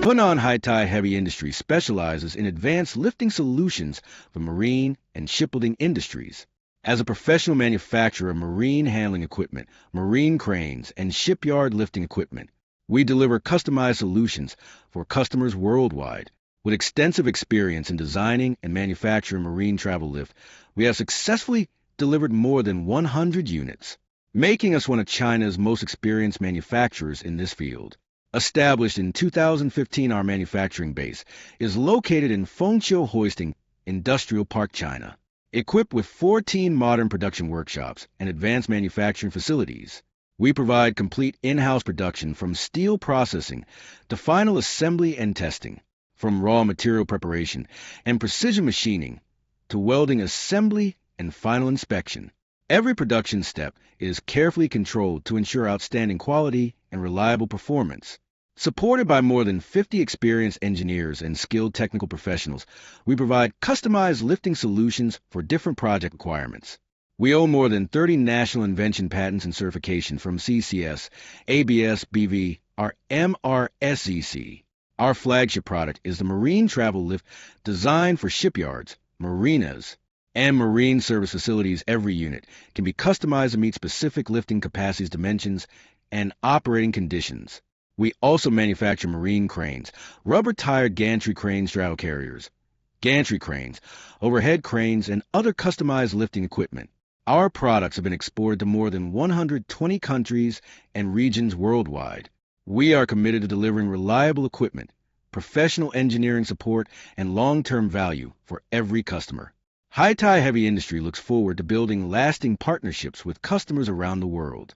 Hunan Haitai Heavy Industry specializes in advanced lifting solutions for marine and shipbuilding industries. As a professional manufacturer of marine handling equipment, marine cranes, and shipyard lifting equipment, we deliver customized solutions for customers worldwide. With extensive experience in designing and manufacturing marine travel lift, we have successfully delivered more than 100 units, making us one of China's most experienced manufacturers in this field. Established in 2015, our manufacturing base is located in Fengqiu Hoisting Industrial Park, China. Equipped with 14 modern production workshops and advanced manufacturing facilities, we provide complete in-house production from steel processing to final assembly and testing, from raw material preparation and precision machining to welding assembly and final inspection. Every production step is carefully controlled to ensure outstanding quality and reliable performance. Supported by more than 50 experienced engineers and skilled technical professionals, we provide customized lifting solutions for different project requirements. We own more than 30 national invention patents and certification from CCS, ABS, BV, or MRSCC. Our flagship product is the Marine Travel Lift designed for shipyards, marinas, and marine service facilities. Every unit can be customized to meet specific lifting capacities, dimensions, and operating conditions. We also manufacture marine cranes, rubber-tired gantry crane straddle carriers, gantry cranes, overhead cranes, and other customized lifting equipment. Our products have been exported to more than 120 countries and regions worldwide. We are committed to delivering reliable equipment, professional engineering support, and long-term value for every customer. Haitai Heavy Industry looks forward to building lasting partnerships with customers around the world.